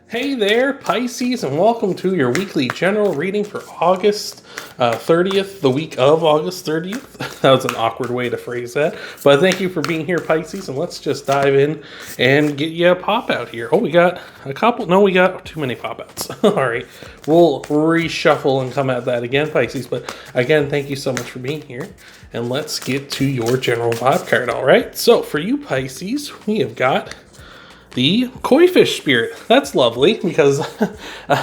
Hey there, Pisces, and welcome to your weekly general reading for August 30th, the week of August 30th. That was an awkward way to phrase that. But thank you for being here, Pisces, and let's just dive in and get you a pop out here. Oh, we got a couple. No, we got too many pop outs. All right, we'll reshuffle and come at that again, Pisces. But again, thank you so much for being here. And let's get to your general vibe card, all right? So for you, Pisces, we have got the koi fish spirit. That's lovely because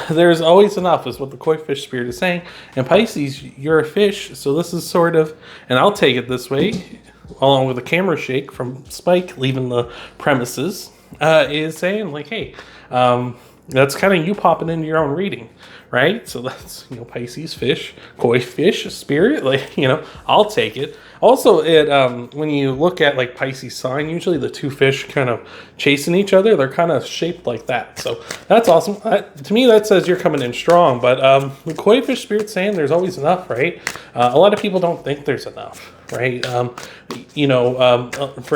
there's always enough is what the koi fish spirit is saying. And Pisces, you're a fish, so this is sort of, and I'll take it this way, along with a camera shake from Spike leaving the premises, is saying like, hey, that's kind of you popping into your own reading, right? So that's, Pisces, fish, koi fish, spirit, like, I'll take it. Also, when you look at like Pisces sign, usually the two fish kind of chasing each other, they're kind of shaped like that. So that's awesome. To me, that says you're coming in strong. But the koi fish spirit saying there's always enough, right? A lot of people don't think there's enough, right? For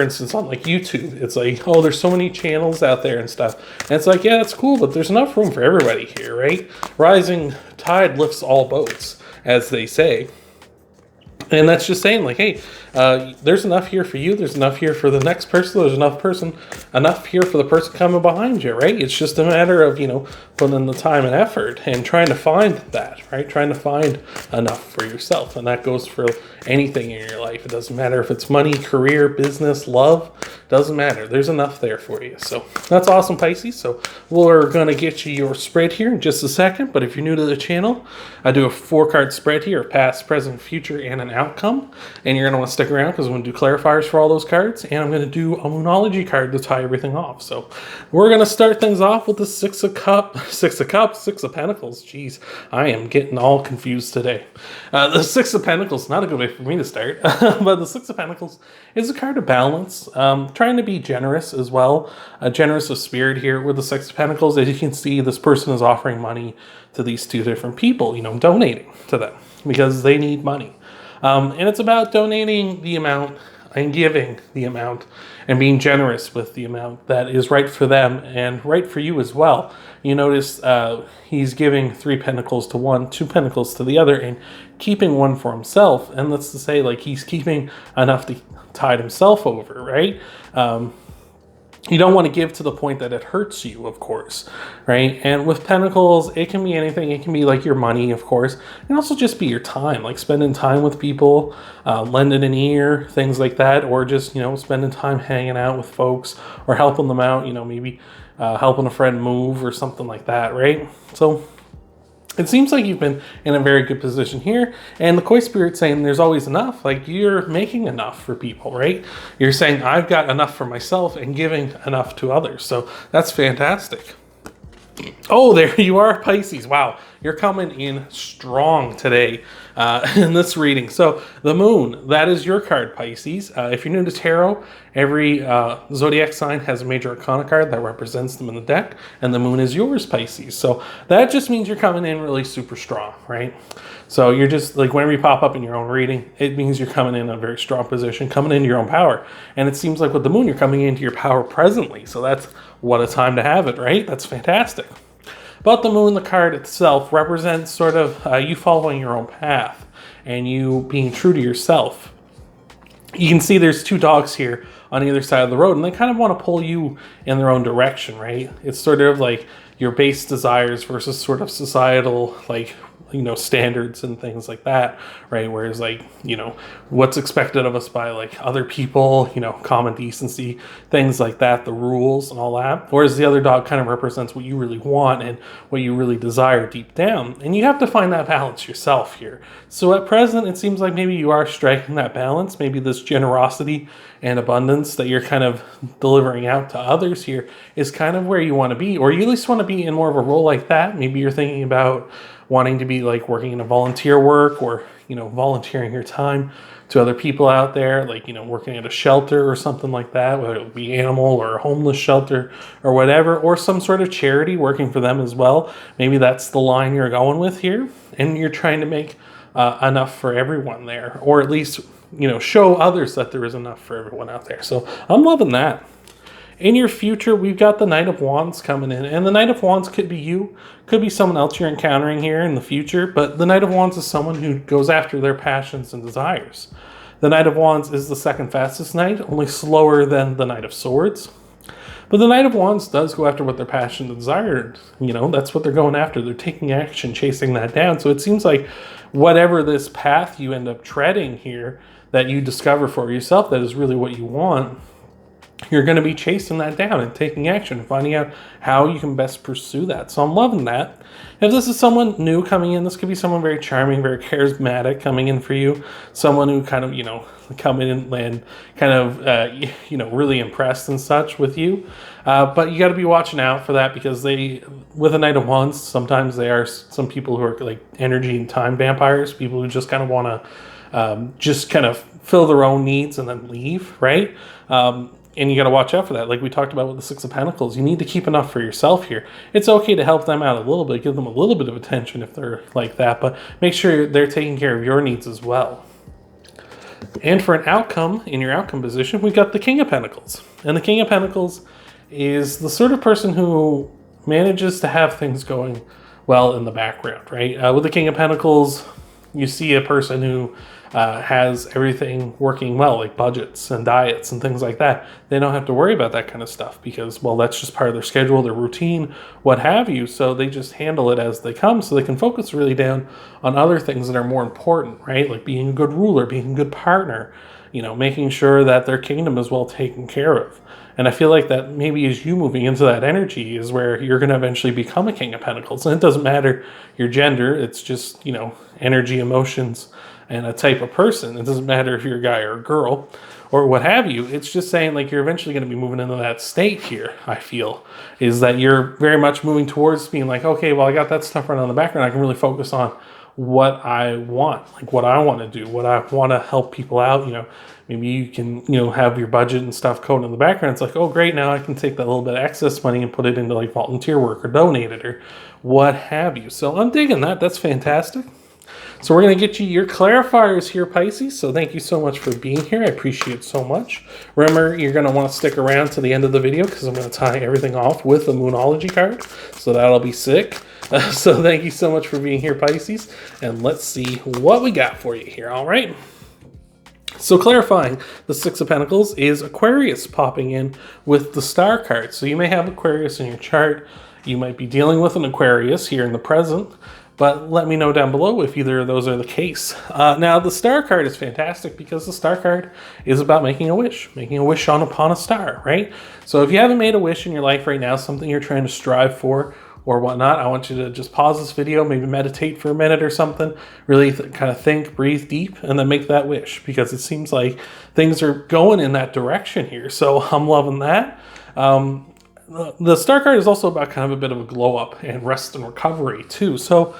instance, on like YouTube, it's like, oh, there's so many channels out there and stuff. And it's like, yeah, that's cool, but there's enough room for everybody here, right? Rising tide lifts all boats, as they say. And that's just saying, like, hey, there's enough here for you. There's enough here for the next person. There's enough here for the person coming behind you, right? It's just a matter of, putting in the time and effort and trying to find that, right? Trying to find enough for yourself. And that goes for anything in your life. It doesn't matter if it's money, career, business, love. Doesn't matter. There's enough there for you. So that's awesome, Pisces. So we're going to get you your spread here in just a second. But if you're new to the channel, I do a 4-card spread here, past, present, future, and an outcome. And you're going to want to stick around because I'm going to do clarifiers for all those cards. And I'm going to do a Moonology card to tie everything off. So we're going to start things off with the Six of Cups, Six of Pentacles. Jeez, I am getting all confused today. The Six of Pentacles, not a good way for me to start. But the Six of Pentacles is a card of balance. Trying to be generous as well. Generous of spirit here with the Six of Pentacles. As you can see, this person is offering money to these two different people, donating to them because they need money. And it's about donating the amount and giving the amount and being generous with the amount that is right for them and right for you as well. You notice he's giving 3 pentacles to one, 2 pentacles to the other, and keeping one for himself. And let's just say, like, he's keeping enough to tide himself over, right? You don't want to give to the point that it hurts you, of course, right? And with pentacles, it can be anything. It can be like your money, of course, and also just be your time, like spending time with people, lending an ear, things like that, or just, spending time hanging out with folks or helping them out, maybe helping a friend move or something like that, right? So it seems like you've been in a very good position here. And the koi spirit saying there's always enough. Like, you're making enough for people, right? You're saying I've got enough for myself and giving enough to others. So that's fantastic. Oh, there you are, Pisces. Wow, you're coming in strong today in this reading. So the moon, that is your card, Pisces. If you're new to tarot, every zodiac sign has a major arcana card that represents them in the deck, and the moon is yours, Pisces. So that just means you're coming in really super strong, right? So you're just, like, whenever you pop up in your own reading, it means you're coming in a very strong position, coming into your own power. And it seems like with the moon, you're coming into your power presently. So that's what a time to have it, right? That's fantastic. But the moon, the card itself, represents sort of you following your own path and you being true to yourself. You can see there's 2 dogs here on either side of the road, and they kind of want to pull you in their own direction, right? It's sort of like your base desires versus sort of societal, like, standards and things like that, right? Whereas, like, what's expected of us by, like, other people, common decency, things like that, the rules and all that. Whereas the other dog kind of represents what you really want and what you really desire deep down. And you have to find that balance yourself here. So at present, it seems like maybe you are striking that balance. Maybe this generosity and abundance that you're kind of delivering out to others here is kind of where you want to be, or you at least want to be in more of a role like that. Maybe you're thinking about wanting to be like working in a volunteer work, or volunteering your time to other people out there, like working at a shelter or something like that, whether it be animal or a homeless shelter or whatever, or some sort of charity, working for them as well. Maybe that's the line you're going with here, and you're trying to make enough for everyone there, or at least show others that there is enough for everyone out there. So I'm loving that. In your future, we've got the Knight of Wands coming in, and the Knight of Wands could be you, could be someone else you're encountering here in the future, but the Knight of Wands is someone who goes after their passions and desires. The Knight of Wands is the second fastest knight, only slower than the Knight of Swords. But the Knight of Wands does go after what their passion and desire, that's what they're going after. They're taking action, chasing that down. So it seems like whatever this path you end up treading here that you discover for yourself that is really what you want, you're going to be chasing that down and taking action and finding out how you can best pursue that. So I'm loving that. If this is someone new coming in, this could be someone very charming, very charismatic coming in for you. Someone who kind of, come in and kind of, really impressed and such with you. But you got to be watching out for that because with a Knight of Wands, sometimes they are some people who are like energy and time vampires, people who just kind of want to just kind of fill their own needs and then leave, right? And you got to watch out for that. Like we talked about with the Six of Pentacles, you need to keep enough for yourself here. It's okay to help them out a little bit, give them a little bit of attention if they're like that, but make sure they're taking care of your needs as well. And for an outcome, in your outcome position, we've got the King of Pentacles. And the King of Pentacles is the sort of person who manages to have things going well in the background, right? With the King of Pentacles, you see a person who has everything working well, like budgets and diets and things like that. They don't have to worry about that kind of stuff because, well, that's just part of their schedule, their routine, what have you. So they just handle it as they come so they can focus really down on other things that are more important, right? Like being a good ruler, being a good partner, making sure that their kingdom is well taken care of. And I feel like that maybe as you moving into that energy is where you're going to eventually become a King of Pentacles. And it doesn't matter your gender. It's just, energy, emotions, and a type of person. It doesn't matter if you're a guy or a girl or what have you. It's just saying like you're eventually going to be moving into that state here, I feel, is that you're very much moving towards being like, okay, well, I got that stuff running on the background. I can really focus on what I want, like what I want to do, what I want to help people out. Maybe you can, have your budget and stuff coded in the background. It's like, oh, great. Now I can take that little bit of excess money and put it into like volunteer work or donate it or what have you. So I'm digging that. That's fantastic. So we're going to get you your clarifiers here, Pisces. So thank you so much for being here. I appreciate it so much. Remember, you're going to want to stick around to the end of the video because I'm going to tie everything off with a Moonology card. So that'll be sick. So thank you so much for being here, Pisces. And let's see what we got for you here. All right. So clarifying, the Six of Pentacles is Aquarius popping in with the Star card. So you may have Aquarius in your chart. You might be dealing with an Aquarius here in the present. But let me know down below if either of those are the case. Now, the Star card is fantastic because the Star card is about making a wish upon a star, right? So if you haven't made a wish in your life right now, something you're trying to strive for or whatnot, I want you to just pause this video, maybe meditate for a minute or something, really kind of think, breathe deep, and then make that wish because it seems like things are going in that direction here. So I'm loving that. The Star card is also about kind of a bit of a glow up and rest and recovery too. So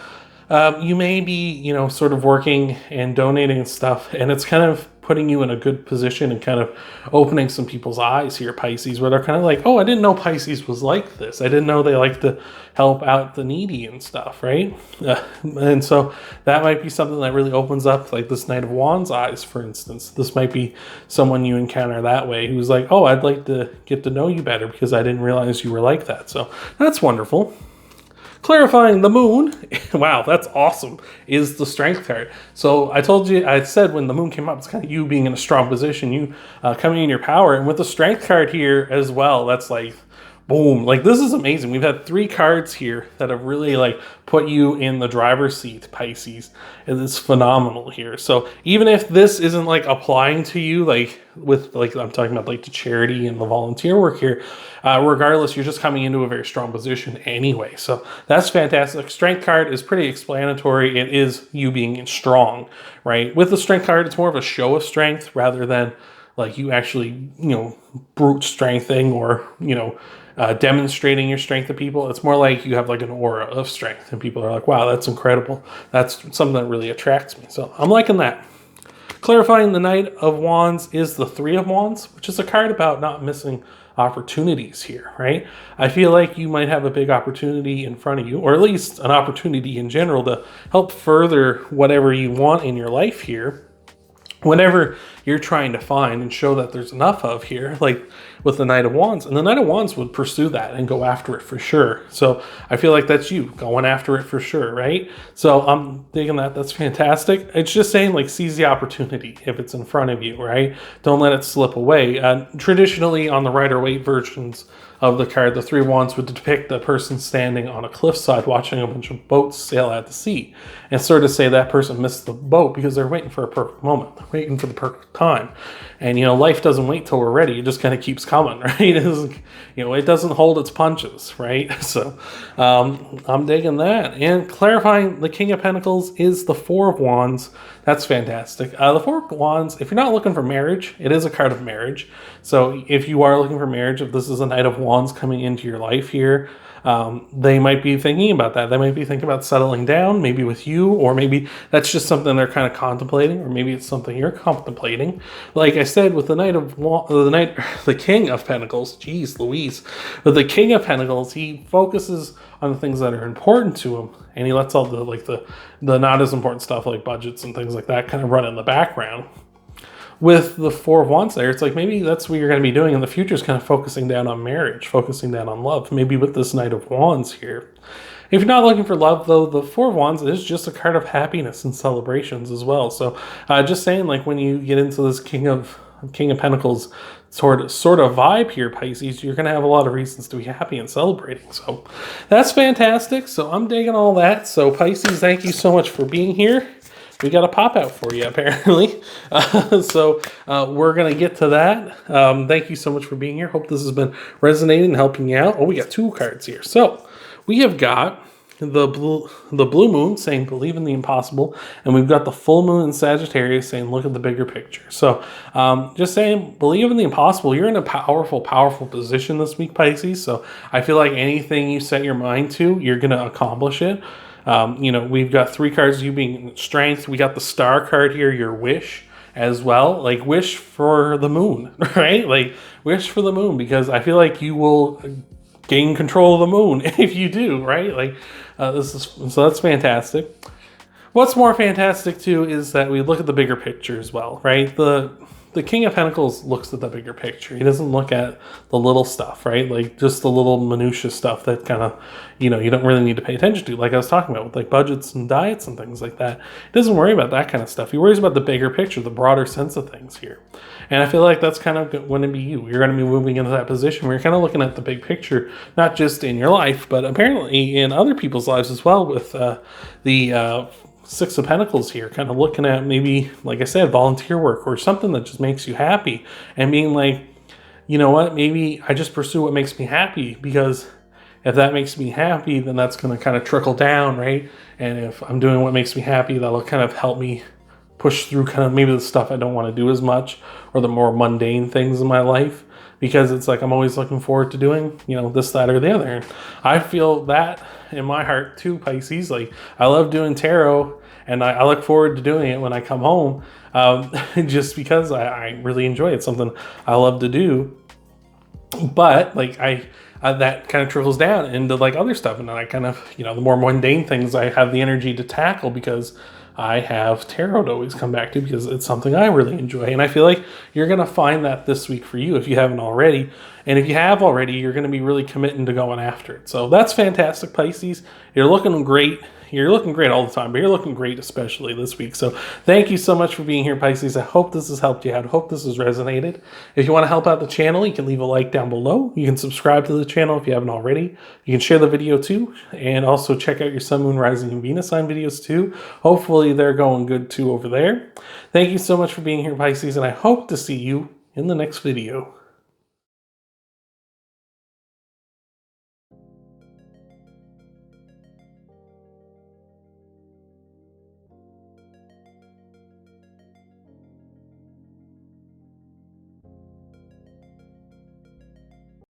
you may be, sort of working and donating and stuff, and it's kind of putting you in a good position and kind of opening some people's eyes here, Pisces, where they're kind of like, oh, I didn't know Pisces was like this. I didn't know they like to help out the needy and stuff, right? And so that might be something that really opens up like this Knight of Wands eyes, for instance. This might be someone you encounter that way who's like, oh, I'd like to get to know you better because I didn't realize you were like that. So that's wonderful. Clarifying the moon, wow, that's awesome, is the Strength card. So I said when the moon came up, it's kind of you being in a strong position, you coming in your power. And with the Strength card here as well, that's like, boom, like this is amazing. We've had 3 cards here that have really like put you in the driver's seat, Pisces. And it's phenomenal here. So even if this isn't like applying to you, like with like, I'm talking about like the charity and the volunteer work here, regardless, you're just coming into a very strong position anyway. So that's fantastic. Strength card is pretty explanatory. It is you being strong, right? With the Strength card, it's more of a show of strength rather than like you actually, brute strengthening or, demonstrating your strength to people. It's more like you have like an aura of strength and people are like, wow, that's incredible. That's something that really attracts me. So I'm liking that. Clarifying the Knight of Wands is the Three of Wands, which is a card about not missing opportunities here, right? I feel like you might have a big opportunity in front of you, or at least an opportunity in general to help further whatever you want in your life here. whatever you're trying to find and show that there's enough of here, like with the Knight of Wands. And the Knight of Wands would pursue that and go after it for sure. So I feel like that's you going after it for sure, right? So I'm digging that. That's fantastic. It's just saying, like, seize the opportunity if it's in front of you, right? Don't let it slip away. Traditionally, on the Rider-Waite versions of the card, the Three of Wands would depict the person standing on a cliffside watching a bunch of boats sail out to sea, and sort of say that person missed the boat because they're waiting for a perfect moment, they're waiting for the perfect time. And life doesn't wait till we're ready; it just kind of keeps coming, right? It doesn't hold its punches, right? So I'm digging that. And clarifying, the King of Pentacles is the Four of Wands. That's fantastic. The Four of Wands, if you're not looking for marriage, it is a card of marriage. So if you are looking for marriage, if this is a Knight of Wands coming into your life here, they might be thinking about that. They might be thinking about settling down, maybe with you, or maybe that's just something they're kind of contemplating, or maybe it's something you're contemplating. Like I said, with the King of Pentacles, geez Louise, with the King of Pentacles, he focuses on the things that are important to him, and he lets all the not as important stuff like budgets and things like that kind of run in the background. With the Four of Wands there, it's like maybe that's what you're going to be doing in the future, is kind of focusing down on marriage, focusing down on love, maybe with this Knight of Wands here. If you're not looking for love, though, the Four of Wands is just a card of happiness and celebrations as well. So just saying, like, when you get into this King of Pentacles sort of vibe here, Pisces, you're going to have a lot of reasons to be happy and celebrating. So that's fantastic. So I'm digging all that. So Pisces, thank you so much for being here. We got a pop out for you, apparently. So we're going to get to that. Thank you so much for being here. Hope this has been resonating and helping you out. Oh, we got two cards here. So we have got the blue moon saying believe in the impossible, and we've got the full moon in Sagittarius saying look at the bigger picture. So just saying believe in the impossible. You're in a powerful position this week, Pisces. So I feel like anything you set your mind to, you're going to accomplish it. We've got three cards, you being strength. We got the star card here, your wish as well. Like, wish for the moon, right? Like, wish for the moon, because I feel like you will gain control of the moon if you do, right? Like, so that's fantastic. What's more fantastic too is that we look at the bigger picture as well, right? The King of Pentacles looks at the bigger picture. He doesn't look at the little stuff, right? Like just the little minutia stuff that kind of, you don't really need to pay attention to. Like I was talking about with like budgets and diets and things like that. He doesn't worry about that kind of stuff. He worries about the bigger picture, the broader sense of things here. And I feel like that's kind of going to be you. You're going to be moving into that position where you're kind of looking at the big picture, not just in your life, but apparently in other people's lives as well, with the Six of Pentacles here, kind of looking at maybe, like I said, volunteer work or something that just makes you happy, and being like, you know what, maybe I just pursue what makes me happy, because if that makes me happy, then that's going to kind of trickle down, right? And if I'm doing what makes me happy, that'll kind of help me push through kind of maybe the stuff I don't want to do as much, or the more mundane things in my life, because it's like I'm always looking forward to doing, this, that, or the other. And I feel that in my heart too, Pisces. Like, I love doing tarot, and I look forward to doing it when I come home, just because I really enjoy it. It's something I love to do. But like that kind of trickles down into like other stuff, and then I kind of, the more mundane things I have the energy to tackle, because I have tarot to always come back to, because it's something I really enjoy. And I feel like you're going to find that this week for you if you haven't already. And if you have already, you're going to be really committing to going after it. So that's fantastic, Pisces. You're looking great. You're looking great all the time, but you're looking great especially this week. So thank you so much for being here, Pisces. I hope this has helped you out. I hope this has resonated. If you want to help out the channel, you can leave a like down below. You can subscribe to the channel if you haven't already. You can share the video too, and also check out your Sun, Moon, Rising, and Venus sign videos too. Hopefully they're going good too over there. Thank you so much for being here, Pisces, and I hope to see you in the next video.